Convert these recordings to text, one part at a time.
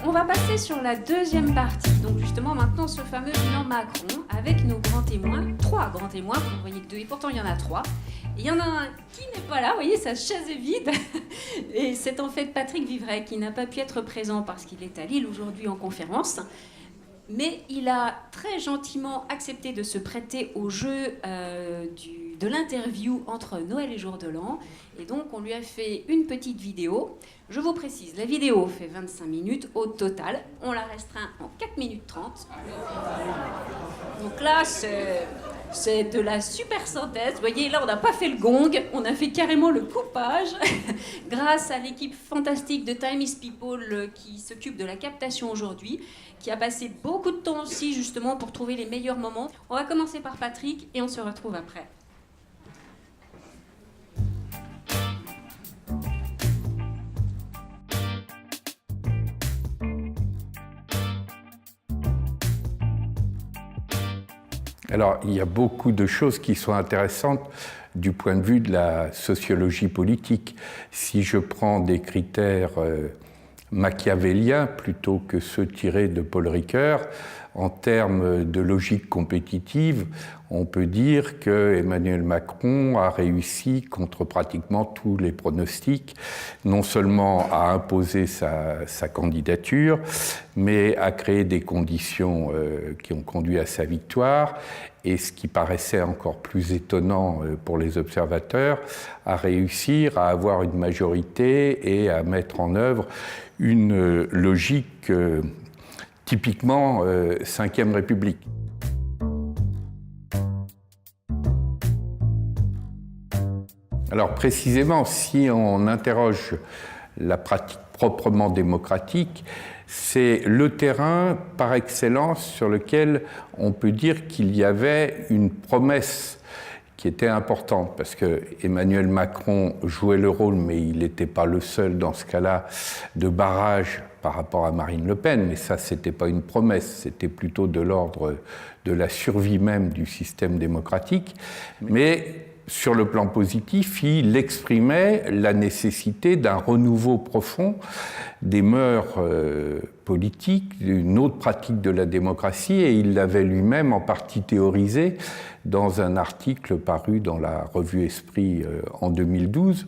On va passer sur la deuxième partie, donc justement maintenant ce fameux bilan Macron avec nos grands témoins, 3 grands témoins, vous ne voyez que 2 et pourtant il y en a 3. Il y en a un qui n'est pas là, vous voyez, sa chaise est vide. Et c'est en fait Patrick Vivray qui n'a pas pu être présent parce qu'il est à Lille aujourd'hui en conférence. Mais il a très gentiment accepté de se prêter au jeu de l'interview entre Noël et Jour de l'An. Et donc, on lui a fait une petite vidéo. Je vous précise, la vidéo fait 25 minutes au total. On la restreint en 4 minutes 30. Donc là, c'est de la super synthèse. Vous voyez, là, on n'a pas fait le gong. On a fait carrément le coupage. Grâce à l'équipe fantastique de Time is People qui s'occupe de la captation aujourd'hui, qui a passé beaucoup de temps aussi, justement, pour trouver les meilleurs moments. On va commencer par Patrick et on se retrouve après. Alors, il y a beaucoup de choses qui sont intéressantes du point de vue de la sociologie politique. Si je prends des critères machiavéliens plutôt que ceux tirés de Paul Ricoeur, en termes de logique compétitive, on peut dire que Emmanuel Macron a réussi contre pratiquement tous les pronostics, non seulement à imposer sa candidature, mais à créer des conditions qui ont conduit à sa victoire, et ce qui paraissait encore plus étonnant pour les observateurs, à réussir à avoir une majorité et à mettre en œuvre une logique typiquement Ve République. Alors précisément, si on interroge la pratique proprement démocratique, c'est le terrain par excellence sur lequel on peut dire qu'il y avait une promesse qui était importante, parce que Emmanuel Macron jouait le rôle, mais il n'était pas le seul dans ce cas-là, de barrage par rapport à Marine Le Pen, mais ça, c'était pas une promesse, c'était plutôt de l'ordre de la survie même du système démocratique. Mais sur le plan positif, il exprimait la nécessité d'un renouveau profond des mœurs politiques, d'une autre pratique de la démocratie, et il l'avait lui-même en partie théorisé dans un article paru dans la revue Esprit en 2012,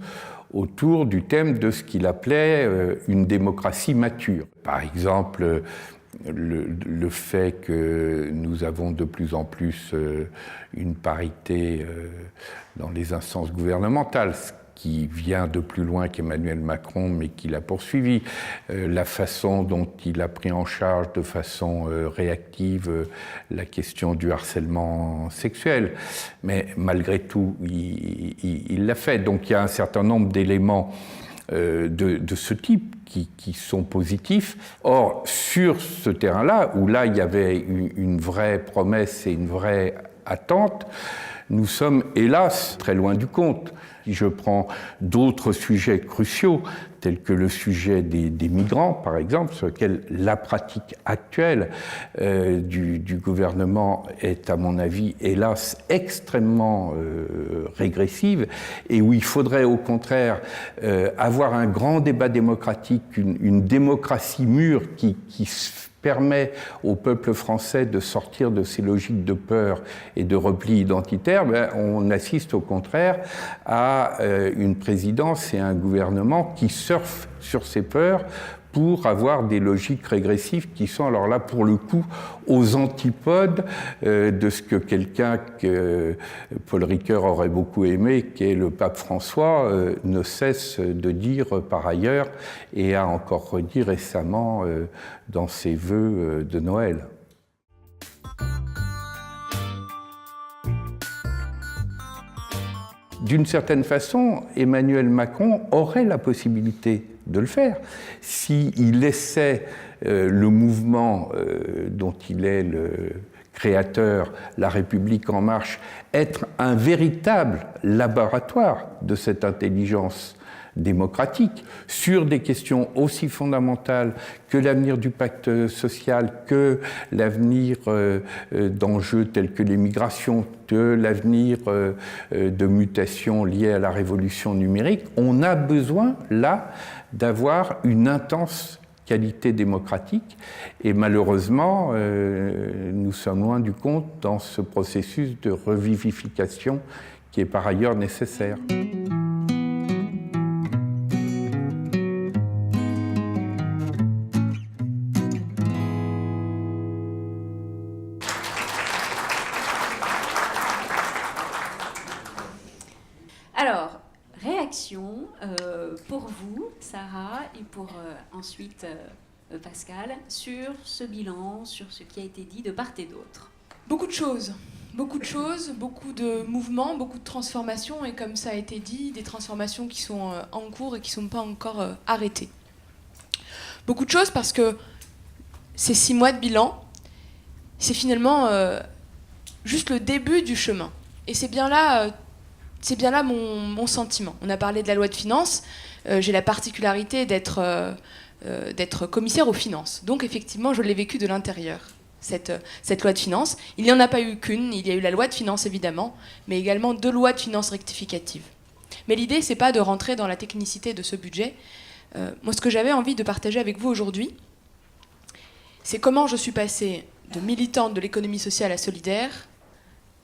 autour du thème de ce qu'il appelait une démocratie mature. Par exemple, le fait que nous avons de plus en plus une parité dans les instances gouvernementales, ce qui vient de plus loin qu'Emmanuel Macron, mais qui l'a poursuivi, la façon dont il a pris en charge de façon réactive la question du harcèlement sexuel. Mais malgré tout, il l'a fait. Donc il y a un certain nombre d'éléments de ce type qui sont positifs. Or, sur ce terrain-là, où là il y avait une vraie promesse et une vraie attente, nous sommes hélas très loin du compte. Si je prends d'autres sujets cruciaux, tels que le sujet des migrants, par exemple, sur lequel la pratique actuelle du gouvernement est, à mon avis, hélas, extrêmement régressive, et où il faudrait au contraire avoir un grand débat démocratique, une démocratie mûre qui permet au peuple français de sortir de ces logiques de peur et de repli identitaire, on assiste au contraire à une présidence et un gouvernement qui surfent sur ces peurs pour avoir des logiques régressives qui sont alors là pour le coup aux antipodes de ce que quelqu'un que Paul Ricoeur aurait beaucoup aimé, qui est le pape François, ne cesse de dire par ailleurs et a encore redit récemment dans ses vœux de Noël. D'une certaine façon, Emmanuel Macron aurait la possibilité de le faire s'il laissait le mouvement dont il est le créateur, La République en marche, être un véritable laboratoire de cette intelligence démocratique sur des questions aussi fondamentales que l'avenir du pacte social, que l'avenir d'enjeux tels que les migrations, que l'avenir de mutations liées à la révolution numérique. On a besoin là d'avoir une intense qualité démocratique. Et malheureusement, nous sommes loin du compte dans ce processus de revivification qui est par ailleurs nécessaire. Alors, réaction pour vous, Sarah, et pour ensuite Pascal, sur ce bilan, sur ce qui a été dit de part et d'autre. Beaucoup de choses, beaucoup de mouvements, beaucoup de transformations, et comme ça a été dit, des transformations qui sont en cours et qui ne sont pas encore arrêtées. Beaucoup de choses parce que ces 6 mois de bilan, c'est finalement juste le début du chemin. Et c'est bien là mon sentiment. On a parlé de la loi de finances. J'ai la particularité d'être commissaire aux finances. Donc effectivement, je l'ai vécu de l'intérieur, cette loi de finances. Il n'y en a pas eu qu'une. Il y a eu la loi de finances, évidemment, mais également 2 lois de finances rectificatives. Mais l'idée, c'est pas de rentrer dans la technicité de ce budget. Moi, ce que j'avais envie de partager avec vous aujourd'hui, c'est comment je suis passée de militante de l'économie sociale à solidaire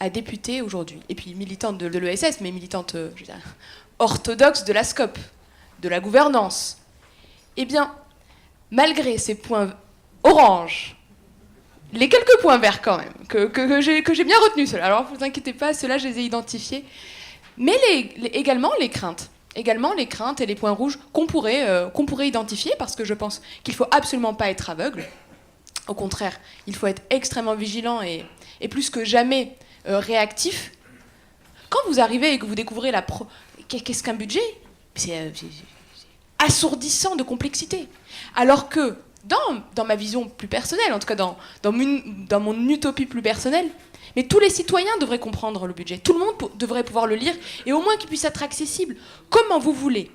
à députée aujourd'hui. Et puis militante de l'ESS, mais militante orthodoxe de la SCOP, de la gouvernance. Eh bien, malgré ces points orange, les quelques points verts quand même, que j'ai bien retenus, ceux-là. Alors, ne vous inquiétez pas, ceux-là, je les ai identifiés. Mais également les craintes. Également les craintes et les points rouges qu'on pourrait identifier, parce que je pense qu'il ne faut absolument pas être aveugle. Au contraire, il faut être extrêmement vigilant et plus que jamais réactif. Quand vous arrivez et que vous découvrez qu'est-ce qu'un budget, c'est assourdissant de complexité. Alors que dans ma vision plus personnelle, en tout cas dans mon utopie plus personnelle, mais tous les citoyens devraient comprendre le budget. Tout le monde devrait pouvoir le lire, et au moins qu'il puisse être accessible. Comment vous voulez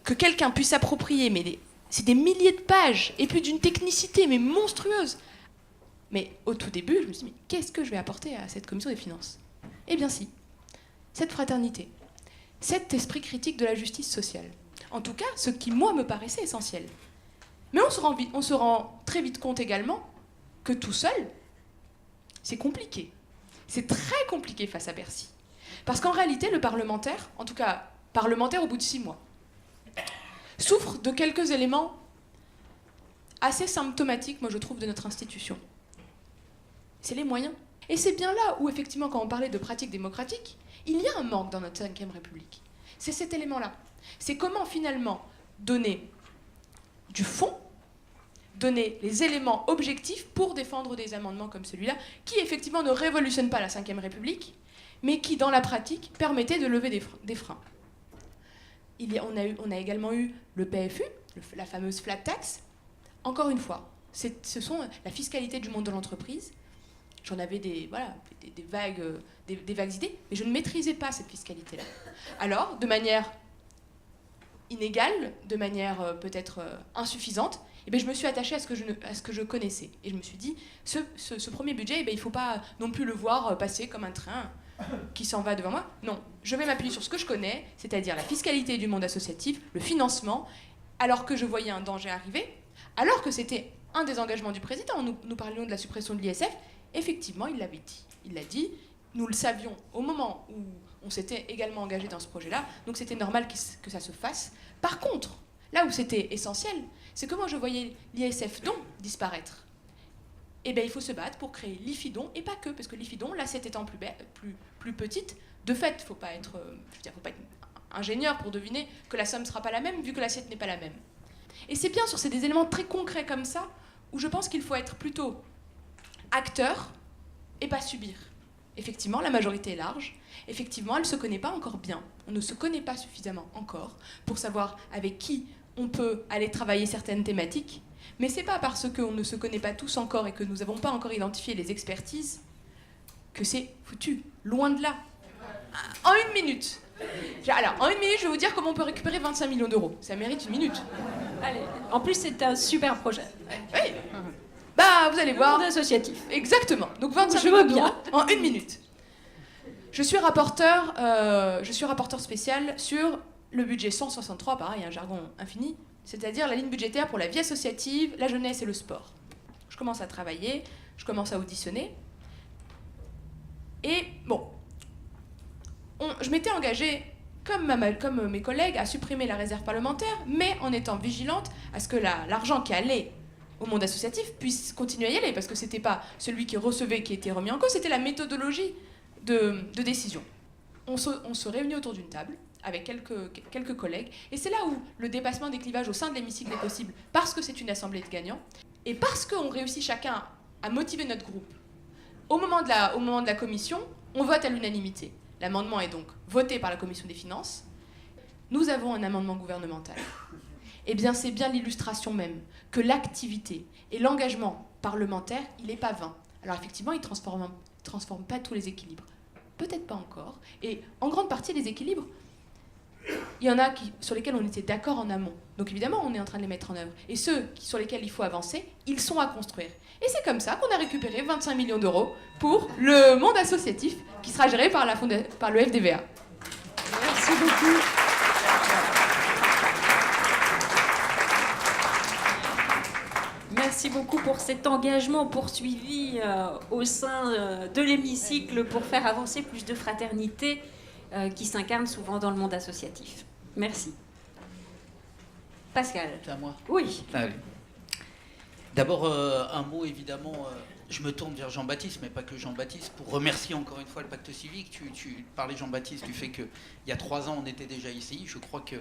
que quelqu'un puisse s'approprier, mais c'est des milliers de pages, et puis d'une technicité mais monstrueuse. Mais au tout début, je me suis dit, mais qu'est-ce que je vais apporter à cette commission des finances ? Eh bien si, cette fraternité, cet esprit critique de la justice sociale. En tout cas, ce qui, moi, me paraissait essentiel. Mais on se rend très vite compte également que tout seul, c'est compliqué. C'est très compliqué face à Bercy. Parce qu'en réalité, le parlementaire, en tout cas parlementaire au bout de 6 mois, souffre de quelques éléments assez symptomatiques, moi je trouve, de notre institution. C'est les moyens. Et c'est bien là où, effectivement, quand on parlait de pratique démocratique, il y a un manque dans notre 5e République. C'est cet élément-là. C'est comment, finalement, donner du fond, donner les éléments objectifs pour défendre des amendements comme celui-là, qui, effectivement, ne révolutionnent pas la 5e République, mais qui, dans la pratique, permettaient de lever des freins. On a également eu le PFU, la fameuse flat tax. Encore une fois, ce sont la fiscalité du monde de l'entreprise. J'en avais des vagues idées, mais je ne maîtrisais pas cette fiscalité-là. Alors, de manière inégale, de manière peut-être insuffisante, eh bien, je me suis attachée à ce que je connaissais. Et je me suis dit, ce premier budget, eh bien, il ne faut pas non plus le voir passer comme un train qui s'en va devant moi. Non, je vais m'appuyer sur ce que je connais, c'est-à-dire la fiscalité du monde associatif, le financement, alors que je voyais un danger arriver, alors que c'était un des engagements du président. Nous parlions de la suppression de l'ISF. Effectivement, il l'avait dit. Il l'a dit. Nous le savions au moment où on s'était également engagé dans ce projet-là. Donc c'était normal que ça se fasse. Par contre, là où c'était essentiel, c'est que moi je voyais l'ISF don disparaître. Eh bien, il faut se battre pour créer l'IFIDON, et pas que, parce que l'IFIDON, l'assiette étant plus petite, de fait, il ne faut pas être ingénieur pour deviner que la somme ne sera pas la même, vu que l'assiette n'est pas la même. Et c'est bien sur des éléments très concrets comme ça, où je pense qu'il faut être plutôt acteur et pas subir. Effectivement, la majorité est large. Effectivement, elle ne se connaît pas encore bien. On ne se connaît pas suffisamment encore pour savoir avec qui on peut aller travailler certaines thématiques. Mais ce n'est pas parce qu'on ne se connaît pas tous encore et que nous n'avons pas encore identifié les expertises que c'est foutu. Loin de là. En 1 minute. Alors, en 1 minute, je vais vous dire comment on peut récupérer 25 millions d'euros. Ça mérite 1 minute. Allez. En plus, c'est un super projet. Oui. Bah, vous allez voir. Monde associatif. Exactement. Donc 25 millions d'euros en 1 minute. Je suis rapporteur spécial sur le budget 163, pareil, un jargon infini, c'est-à-dire la ligne budgétaire pour la vie associative, la jeunesse et le sport. Je commence à travailler, je commence à auditionner. Et bon, je m'étais engagée, comme mes collègues, à supprimer la réserve parlementaire, mais en étant vigilante à ce que l'argent qui allait au monde associatif puisse continuer à y aller, parce que c'était pas celui qui recevait qui était remis en cause, c'était la méthodologie de décision. On se réunit autour d'une table avec quelques collègues, et c'est là où le dépassement des clivages au sein de l'hémicycle est possible, parce que c'est une assemblée de gagnants, et parce qu'on réussit chacun à motiver notre groupe. Au moment de la commission, on vote à l'unanimité. L'amendement est donc voté par la commission des finances. Nous avons un amendement gouvernemental. Eh bien, c'est bien l'illustration même que l'activité et l'engagement parlementaire, il n'est pas vain. Alors effectivement, il ne transforme pas tous les équilibres. Peut-être pas encore. Et en grande partie, les équilibres, il y en a sur lesquels on était d'accord en amont. Donc évidemment, on est en train de les mettre en œuvre. Et ceux sur lesquels il faut avancer, ils sont à construire. Et c'est comme ça qu'on a récupéré 25 millions d'euros pour le monde associatif qui sera géré par le FDVA. Merci beaucoup. Merci beaucoup pour cet engagement poursuivi au sein de l'hémicycle pour faire avancer plus de fraternité qui s'incarne souvent dans le monde associatif. Merci. Pascal. C'est à moi. Oui. Allez. D'abord, un mot, évidemment, je me tourne vers Jean-Baptiste, mais pas que Jean-Baptiste, pour remercier encore une fois le Pacte Civique. Tu parlais, Jean-Baptiste, du fait qu'il y a 3 ans, on était déjà ici. Je crois que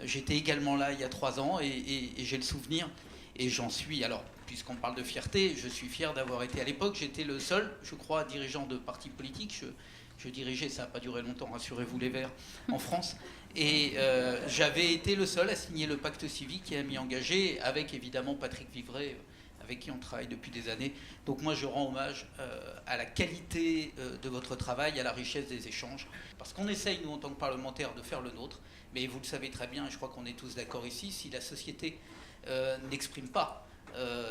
j'étais également là il y a 3 ans, et j'ai le souvenir, et j'en suis, alors, puisqu'on parle de fierté, je suis fier d'avoir été à l'époque, j'étais le seul, je crois, dirigeant de parti politique. Je dirigeais, ça n'a pas duré longtemps, rassurez-vous les Verts, en France. Et j'avais été le seul à signer le pacte civique et à m'y engager, avec évidemment Patrick Vivray, avec qui on travaille depuis des années. Donc moi, je rends hommage à la qualité de votre travail, à la richesse des échanges. Parce qu'on essaye, nous, en tant que parlementaires, de faire le nôtre. Mais vous le savez très bien, et je crois qu'on est tous d'accord ici, si la société n'exprime pas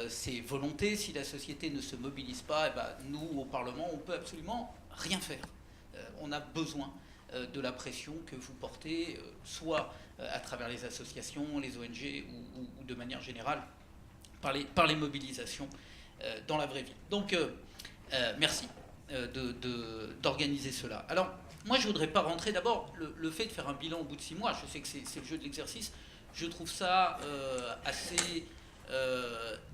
ses volontés, si la société ne se mobilise pas, eh ben, nous, au Parlement, on peut absolument rien faire. On a besoin de la pression que vous portez, soit à travers les associations, les ONG ou de manière générale, par les mobilisations dans la vraie vie. Donc, merci d'organiser cela. Alors, moi, je ne voudrais pas rentrer d'abord le fait de faire un bilan au bout de 6 mois. Je sais que c'est le jeu de l'exercice. Je trouve ça assez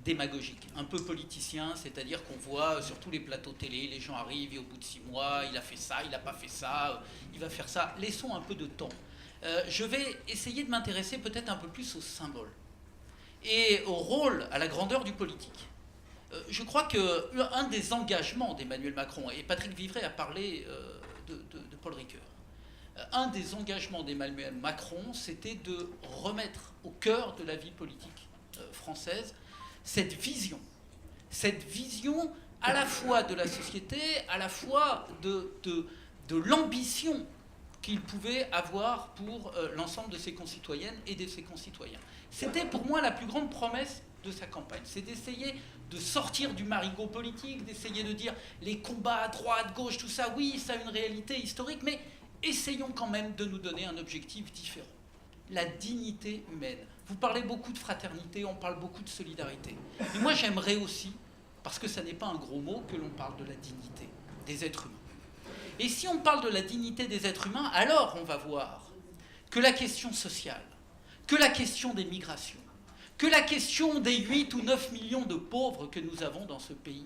démagogique, un peu politicien, c'est-à-dire qu'on voit sur tous les plateaux télé, les gens arrivent et au bout de 6 mois, il a fait ça, il n'a pas fait ça, il va faire ça. Laissons un peu de temps. Je vais essayer de m'intéresser peut-être un peu plus aux symboles et au rôle, à la grandeur du politique. Je crois qu'un des engagements d'Emmanuel Macron, et Patrick Vivray a parlé de Paul Ricoeur, un des engagements d'Emmanuel Macron, c'était de remettre au cœur de la vie politique française cette vision à la fois de la société, à la fois de l'ambition qu'il pouvait avoir pour l'ensemble de ses concitoyennes et de ses concitoyens. C'était pour moi la plus grande promesse de sa campagne, c'est d'essayer de sortir du marigot politique, d'essayer de dire les combats à droite, gauche, tout ça, oui, ça a une réalité historique, mais essayons quand même de nous donner un objectif différent. La dignité humaine. Vous parlez beaucoup de fraternité, on parle beaucoup de solidarité. Mais moi, j'aimerais aussi, parce que ça n'est pas un gros mot, que l'on parle de la dignité des êtres humains. Et si on parle de la dignité des êtres humains, alors on va voir que la question sociale, que la question des migrations, que la question des 8 ou 9 millions de pauvres que nous avons dans ce pays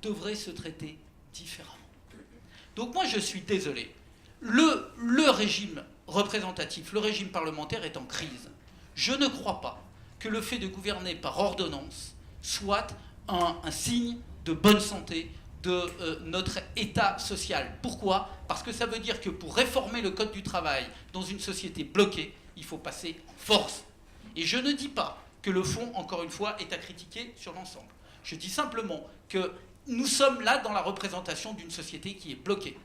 devrait se traiter différemment. Donc moi, je suis désolé. Le régime représentatif, le régime parlementaire est en crise. Je ne crois pas que le fait de gouverner par ordonnance soit un signe de bonne santé de notre état social. Pourquoi ? Parce que ça veut dire que pour réformer le code du travail dans une société bloquée, il faut passer en force. Et je ne dis pas que le fond, encore une fois, est à critiquer sur l'ensemble. Je dis simplement que nous sommes là dans la représentation d'une société qui est bloquée,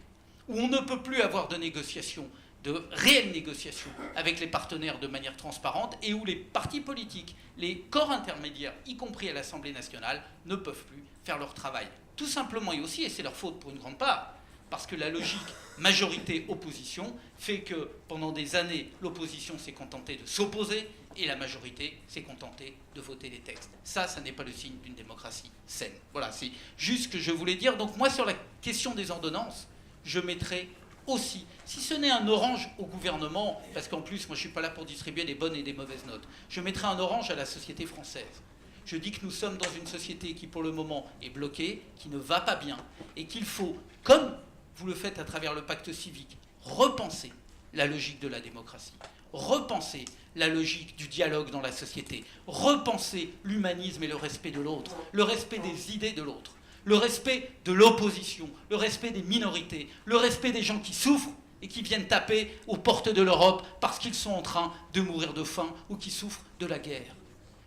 où on ne peut plus avoir de négociations, de réelles négociations avec les partenaires de manière transparente, et où les partis politiques, les corps intermédiaires, y compris à l'Assemblée nationale, ne peuvent plus faire leur travail. Tout simplement et aussi, et c'est leur faute pour une grande part, parce que la logique majorité-opposition fait que pendant des années, l'opposition s'est contentée de s'opposer et la majorité s'est contentée de voter les textes. Ça n'est pas le signe d'une démocratie saine. Voilà, c'est juste ce que je voulais dire. Donc moi, sur la question des ordonnances, je mettrai aussi, si ce n'est un orange au gouvernement, parce qu'en plus, moi je ne suis pas là pour distribuer des bonnes et des mauvaises notes, je mettrai un orange à la société française. Je dis que nous sommes dans une société qui, pour le moment, est bloquée, qui ne va pas bien, et qu'il faut, comme vous le faites à travers le pacte civique, repenser la logique de la démocratie, repenser la logique du dialogue dans la société, repenser l'humanisme et le respect de l'autre, le respect des idées de l'autre, le respect de l'opposition, le respect des minorités, le respect des gens qui souffrent et qui viennent taper aux portes de l'Europe parce qu'ils sont en train de mourir de faim ou qui souffrent de la guerre.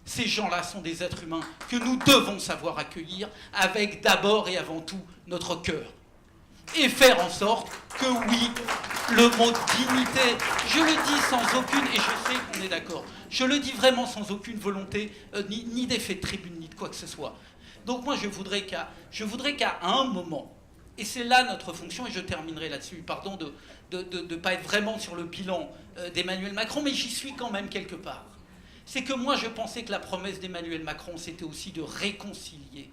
Ces gens-là sont des êtres humains que nous devons savoir accueillir avec d'abord et avant tout notre cœur. Et faire en sorte que oui, le mot dignité, je le dis sans aucune, et je sais qu'on est d'accord, je le dis vraiment sans aucune volonté, ni d'effet de tribune, ni de quoi que ce soit. Donc moi je voudrais qu'à un moment, et c'est là notre fonction, et je terminerai là-dessus, pardon de ne pas être vraiment sur le bilan d'Emmanuel Macron, mais j'y suis quand même quelque part. C'est que moi je pensais que la promesse d'Emmanuel Macron, c'était aussi de réconcilier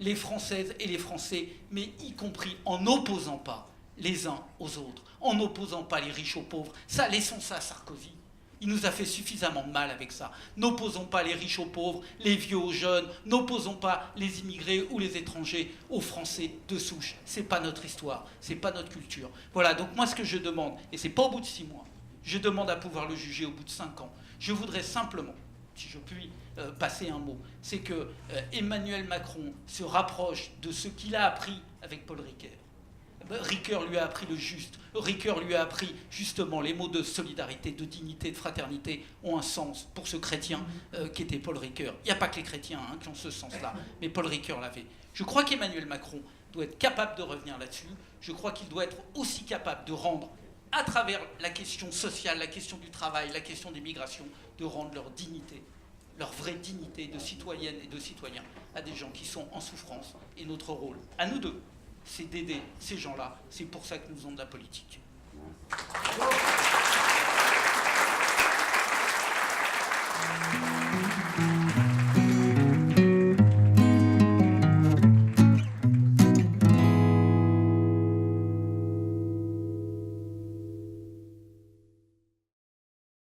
les Françaises et les Français, mais y compris en n'opposant pas les uns aux autres, en n'opposant pas les riches aux pauvres. Ça, laissons ça à Sarkozy. Il nous a fait suffisamment de mal avec ça. N'opposons pas les riches aux pauvres, les vieux aux jeunes, n'opposons pas les immigrés ou les étrangers aux Français de souche. C'est pas notre histoire, c'est pas notre culture. Voilà, donc moi ce que je demande, et c'est pas au bout de 6 mois, je demande à pouvoir le juger au bout de 5 ans. Je voudrais simplement, si je puis passer un mot, c'est que Emmanuel Macron se rapproche de ce qu'il a appris avec Paul Ricoeur. Ricoeur lui a appris le juste. Ricoeur lui a appris justement les mots de solidarité, de dignité, de fraternité ont un sens pour ce chrétien qui était Paul Ricoeur. Il n'y a pas que les chrétiens qui ont ce sens-là, mais Paul Ricoeur l'avait. Je crois qu'Emmanuel Macron doit être capable de revenir là-dessus. Je crois qu'il doit être aussi capable de rendre, à travers la question sociale, la question du travail, la question des migrations, de rendre leur dignité, leur vraie dignité de citoyenne et de citoyen à des gens qui sont en souffrance. Et notre rôle, à nous deux, c'est d'aider ces gens-là. C'est pour ça que nous faisons de la politique.